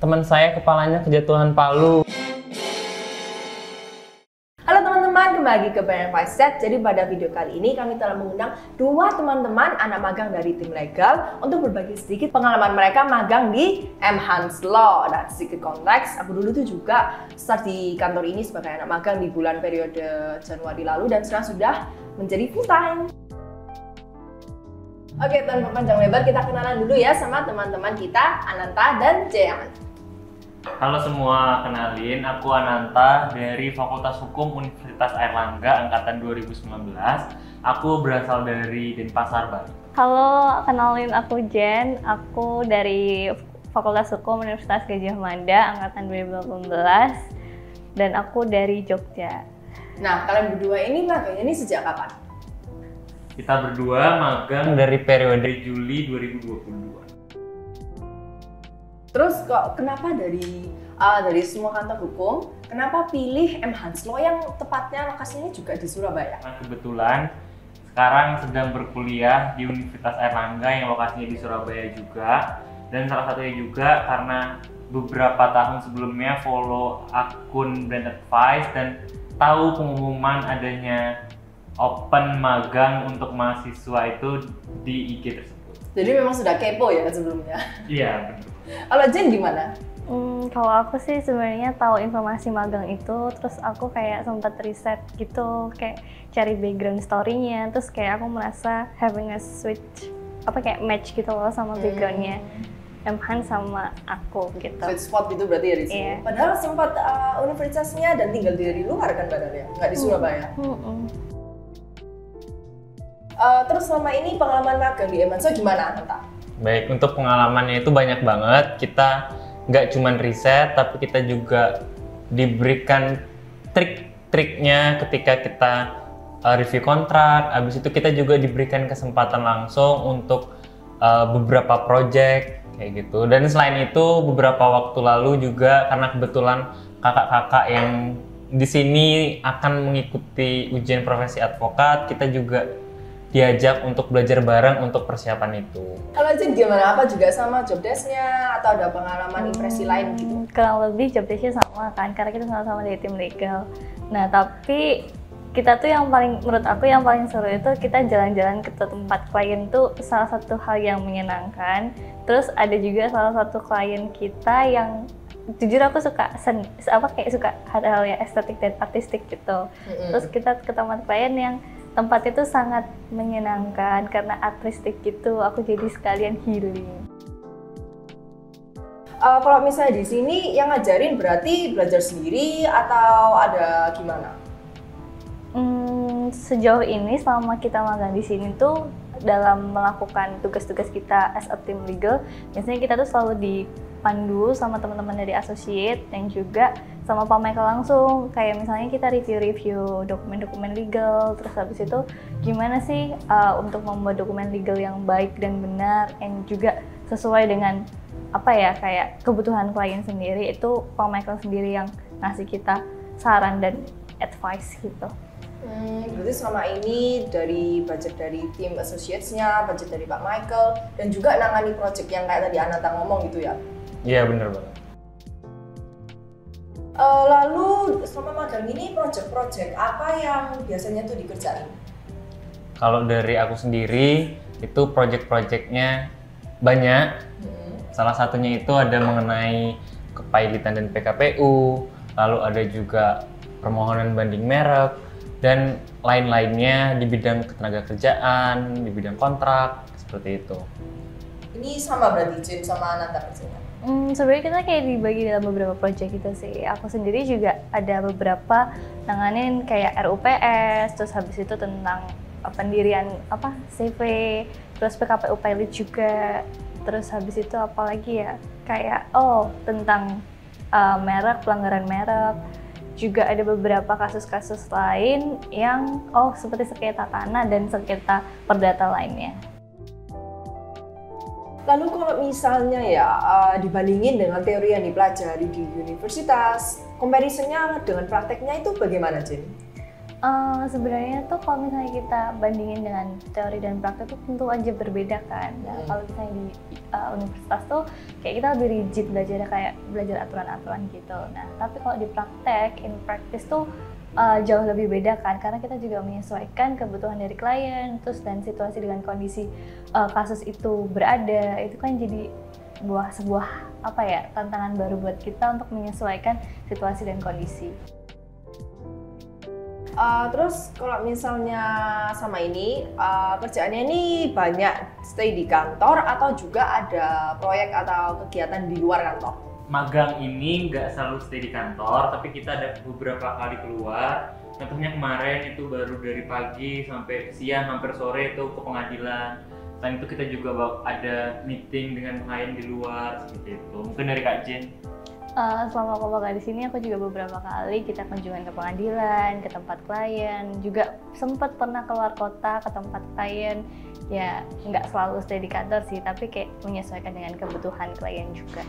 Teman saya kepalanya kejatuhan palu. Halo teman-teman, kembali lagi ke Brand Mindset. Jadi pada video kali ini kami telah mengundang dua teman-teman anak magang dari tim legal untuk berbagi sedikit pengalaman mereka magang di Enhanced Law. Dan sedikit konteks, aku dulu tuh juga start di kantor ini sebagai anak magang di bulan periode Januari lalu dan sekarang sudah menjadi full time. Oke, tanpa panjang lebar kita kenalan dulu ya sama teman-teman kita, Ananta dan Jean. Halo semua, kenalin aku Ananta dari Fakultas Hukum Universitas Airlangga angkatan 2019. Aku berasal dari Denpasar, Bali. Halo, kenalin aku Jen. Aku dari Fakultas Hukum Universitas Gadjah Mada angkatan 2018 dan aku dari Jogja. Nah, kalian berdua ini magangnya ini sejak kapan? Kita berdua magang dari periode Juli 2022. Terus kok kenapa dari semua kantor hukum, kenapa pilih Enhanced Law yang tepatnya lokasinya juga di Surabaya? Nah, kebetulan sekarang sedang berkuliah di Universitas Airlangga yang lokasinya di Surabaya juga. Dan salah satunya juga karena beberapa tahun sebelumnya follow akun Brand Advice dan tahu pengumuman adanya open magang untuk mahasiswa itu di IG tersebut. Jadi memang sudah kepo ya sebelumnya? Iya, betul. Kalau Jen gimana? Kalau aku sih sebenarnya tahu informasi magang itu, terus aku kayak sempat riset gitu, kayak cari background story-nya, terus kayak aku merasa having a switch, match gitu loh sama background-nya Enhanced sama aku gitu. Sweet spot gitu berarti ya di sini? Iya. Padahal sempat universitasnya dan tinggal di luar kan padahal ya? Nggak di Surabaya? Terus selama ini pengalaman magang di Enhanced gimana, Ananta? Baik, untuk pengalamannya itu banyak banget. Kita nggak cuman riset, tapi kita juga diberikan trik-triknya ketika kita review kontrak. Habis itu kita juga diberikan kesempatan langsung untuk beberapa project kayak gitu. Dan selain itu beberapa waktu lalu juga karena kebetulan kakak-kakak yang di sini akan mengikuti ujian profesi advokat, kita juga diajak untuk belajar bareng untuk persiapan itu. Kalau Jen gimana? Apa juga sama job desk-nya atau ada pengalaman impresi lain gitu? Kurang lebih job desk-nya sama kan, karena kita sama-sama dari tim legal. Nah, tapi kita tuh menurut aku yang paling seru itu kita jalan-jalan ke tempat klien tuh salah satu hal yang menyenangkan. Terus ada juga salah satu klien kita yang jujur aku suka suka hal-hal yang estetik dan artistik gitu. Terus kita ke tempat klien yang tempat itu sangat menyenangkan karena artistik gitu, aku jadi sekalian healing. Kalau misalnya di sini yang ngajarin berarti belajar sendiri atau ada gimana? Sejauh ini selama kita magang di sini tuh dalam melakukan tugas-tugas kita as a team legal, biasanya kita tuh selalu dipandu sama teman-teman dari associate dan juga sama Pak Michael langsung. Kayak misalnya kita review dokumen-dokumen legal, terus habis itu gimana sih untuk membuat dokumen legal yang baik dan benar dan juga sesuai dengan kayak kebutuhan klien sendiri. Itu Pak Michael sendiri yang ngasih kita saran dan advice gitu. Berarti selama ini dari budget dari tim associates-nya, budget dari Pak Michael, dan juga nangani project yang kayak tadi Ananta ngomong gitu ya? Iya, bener banget. Lalu selama magang ini project-project apa yang biasanya tuh dikerjain? Kalau dari aku sendiri, itu project-projectnya banyak. Salah satunya itu ada mengenai kepailitan dan PKPU, lalu ada juga permohonan banding merek, dan lain-lainnya di bidang ketenagakerjaan, di bidang kontrak, seperti itu. Ini sama berarti Jen sama Ananta kerjanya? Sebenarnya kita kayak dibagi dalam beberapa project gitu sih. Aku sendiri juga ada beberapa nanganin kayak RUPS, terus habis itu tentang pendirian CV, terus PKPU pilot juga, terus habis itu apalagi ya kayak tentang merek, pelanggaran merek. Juga ada beberapa kasus-kasus lain yang seperti sengketa tanah dan sengketa perdata lainnya. Lalu kalau misalnya ya dibandingin dengan teori yang dipelajari di universitas, comparison-nya dengan prakteknya itu bagaimana, Jen? Sebenarnya tuh kalau misalnya kita bandingin dengan teori dan praktek tuh tentu aja berbeda kan. Nah, kalau misalnya di universitas tuh kayak kita lebih rigid belajar kayak belajar aturan-aturan gitu. Nah, tapi kalau di praktek, in practice tuh jauh lebih beda kan, karena kita juga menyesuaikan kebutuhan dari klien, terus dan situasi dengan kondisi kasus itu berada. Itu kan jadi sebuah apa ya, tantangan baru buat kita untuk menyesuaikan situasi dan kondisi. Terus kalau misalnya sama ini kerjaannya ini banyak stay di kantor atau juga ada proyek atau kegiatan di luar kantor? Magang ini nggak selalu stay di kantor, tapi kita ada beberapa kali keluar. Contohnya kemarin itu baru dari pagi sampai siang, hampir sore itu ke pengadilan. Selain itu kita juga ada meeting dengan klien di luar seperti itu. Mungkin dari Kak Jen. Selama aku magang di sini, aku juga beberapa kali kita kunjungan ke pengadilan, ke tempat klien, juga sempat pernah keluar kota ke tempat klien. Ya nggak selalu stay di kantor sih, tapi kayak menyesuaikan dengan kebutuhan klien juga.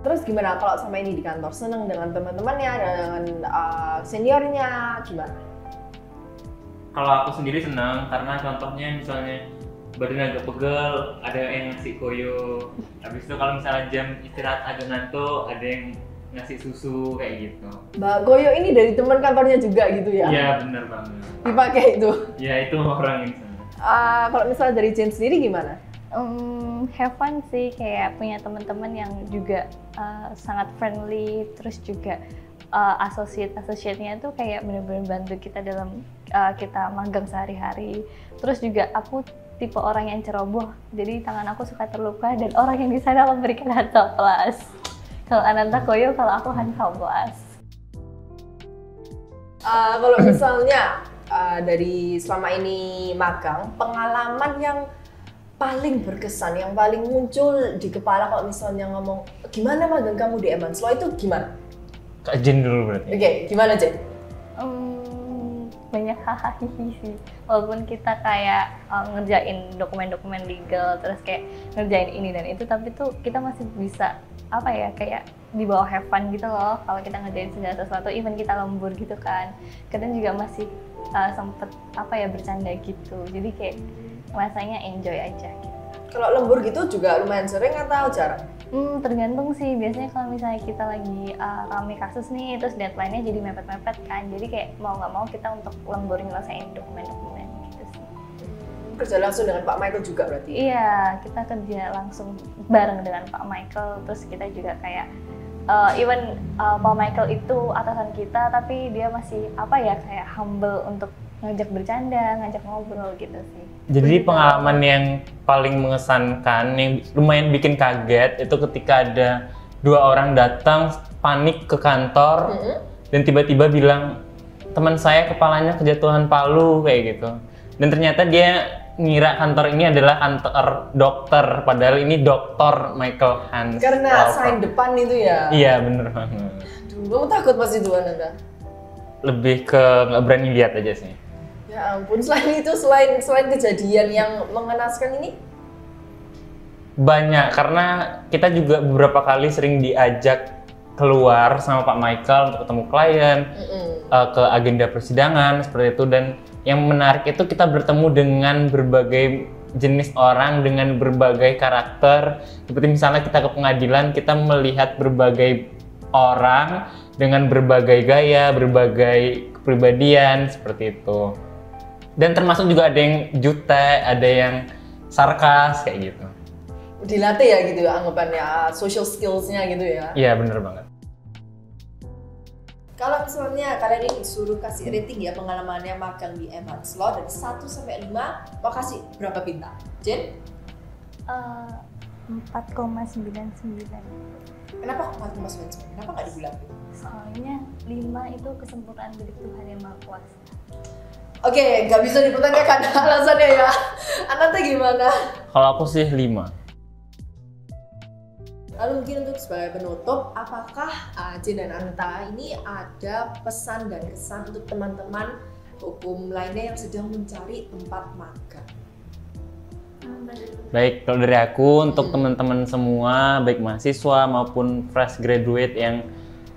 Terus gimana kalau sama ini di kantor? Seneng dengan teman-temannya, dengan seniornya, gimana? Kalau aku sendiri senang karena contohnya misalnya badan agak pegel, ada yang ngasih koyo. Habis itu kalau misalnya jam istirahat agak ngantuk, ada yang ngasih susu kayak gitu. Mbak Koyo ini dari teman kantornya juga gitu ya? Iya benar banget. Dipakai itu? Ya itu orang ini sana. Kalau misalnya dari Jen sendiri gimana? Have fun sih, kayak punya teman-teman yang juga sangat friendly, terus juga associate-nya tuh kayak benar-benar bantu kita dalam kita magang sehari-hari. Terus juga aku tipe orang yang ceroboh, jadi tangan aku suka terluka dan orang yang di sana memberikan hand plus. Kalau Ananta Koyo, kalau aku hand plus. Kalau misalnya dari selama ini magang, pengalaman yang paling berkesan, yang paling muncul di kepala kalau misalnya ngomong gimana magang kamu di Emans Law itu gimana? Kak Jen dulu berarti. Oke, gimana Jen? Banyak hahaha sih, walaupun kita kayak ngerjain dokumen-dokumen legal, terus kayak ngerjain ini dan itu, tapi tuh kita masih bisa apa ya, kayak di bawah have fun gitu loh kalau kita ngerjain segala sesuatu, even kita lembur gitu kan, kadang juga masih sempet apa ya bercanda gitu, jadi kayak rasanya enjoy aja gitu. Kalau lembur gitu juga lumayan sering atau jarang? Tergantung sih, biasanya kalau misalnya kita lagi rame kasus nih, terus deadline-nya jadi mepet-mepet kan, jadi kayak mau nggak mau kita untuk lembur nyelesain dokumen-dokumen gitu sih. Kerja langsung dengan Pak Michael juga berarti? Iya, kita kerja langsung bareng dengan Pak Michael, terus kita juga kayak even Pak Michael itu atasan kita, tapi dia masih apa ya, kayak humble untuk ngajak bercanda, ngajak ngobrol gitu sih. Jadi pengalaman yang paling mengesankan, yang lumayan bikin kaget itu ketika ada 2 orang datang panik ke kantor dan tiba-tiba bilang teman saya kepalanya kejatuhan palu kayak gitu. Dan ternyata dia ngira kantor ini adalah kantor dokter, padahal ini Dr. Michael Hans. Karena sign depan itu ya? Iya bener banget. Aduh, kamu takut pas itu Ananda? Lebih ke nggak berani lihat aja sih. Ya ampun, selain itu, selain kejadian yang mengenaskan ini? Banyak, karena kita juga beberapa kali sering diajak keluar sama Pak Michael untuk ketemu klien, ke agenda persidangan seperti itu. Dan yang menarik itu kita bertemu dengan berbagai jenis orang dengan berbagai karakter. Seperti misalnya kita ke pengadilan, kita melihat berbagai orang dengan berbagai gaya, berbagai kepribadian seperti itu. Dan termasuk juga ada yang jutek, ada yang sarkas kayak gitu. Dilatih ya gitu ya anggapannya, social skills-nya gitu ya? Iya bener banget. Kalau misalnya kalian ini disuruh kasih rating ya pengalamannya magang di Emans Law dari 1 sampai 5, mau kasih berapa bintang? Jen? 4,99. Kenapa 4,99? Kenapa nggak dibilang? Soalnya 5 itu kesempurnaan dari Tuhan yang Maha Kuasa. Oke, nggak bisa dipertanyakan alasannya ya. Ananta gimana? Kalau aku sih 5. Lalu mungkin untuk sebagai penutup, apakah Jen dan Ananta ini ada pesan dan kesan untuk teman-teman hukum lainnya yang sedang mencari tempat magang? Baik, kalau dari aku untuk teman-teman semua, baik mahasiswa maupun fresh graduate yang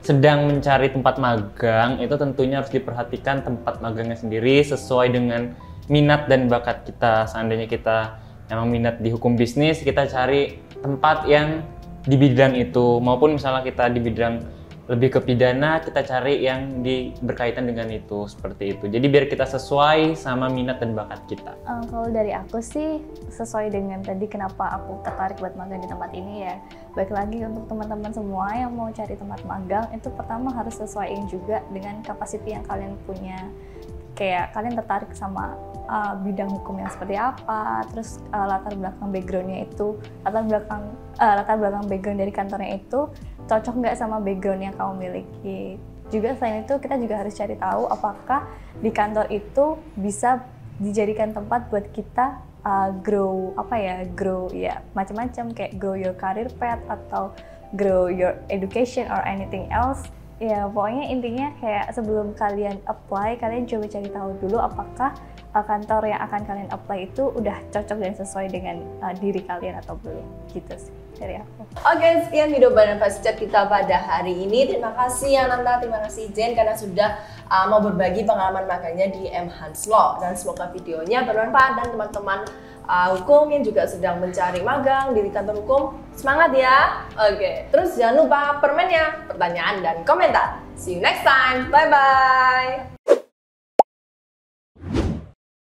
sedang mencari tempat magang, itu tentunya harus diperhatikan tempat magangnya sendiri sesuai dengan minat dan bakat kita. Seandainya kita emang minat di hukum bisnis, kita cari tempat yang di bidang itu, maupun misalnya kita di bidang lebih ke pidana, kita cari yang berkaitan dengan itu, seperti itu. Jadi biar kita sesuai sama minat dan bakat kita. Kalau dari aku sih sesuai dengan tadi kenapa aku tertarik buat magang di tempat ini ya. Baik lagi untuk teman-teman semua yang mau cari tempat magang, itu pertama harus sesuaiin juga dengan kapasiti yang kalian punya. Kayak kalian tertarik sama bidang hukum yang seperti apa, terus latar belakang backgroundnya itu, latar belakang background dari kantornya itu cocok nggak sama background yang kamu miliki. Juga selain itu kita juga harus cari tahu apakah di kantor itu bisa dijadikan tempat buat kita grow macam-macam, kayak grow your career path atau grow your education or anything else. Ya pokoknya intinya kayak sebelum kalian apply, kalian coba cari tahu dulu apakah kantor yang akan kalian apply itu udah cocok dan sesuai dengan diri kalian atau belum, gitu sih dari aku. Oke, sekian video Badan Fast Chat kita pada hari ini. Terima kasih Ananta, terima kasih Jen karena sudah mau berbagi pengalaman magangnya di Enhance Law, dan semoga videonya bermanfaat dan teman-teman hukum yang juga sedang mencari magang di kantor hukum, semangat ya. Oke, terus jangan lupa permennya, pertanyaan dan komentar. See you next time, bye bye.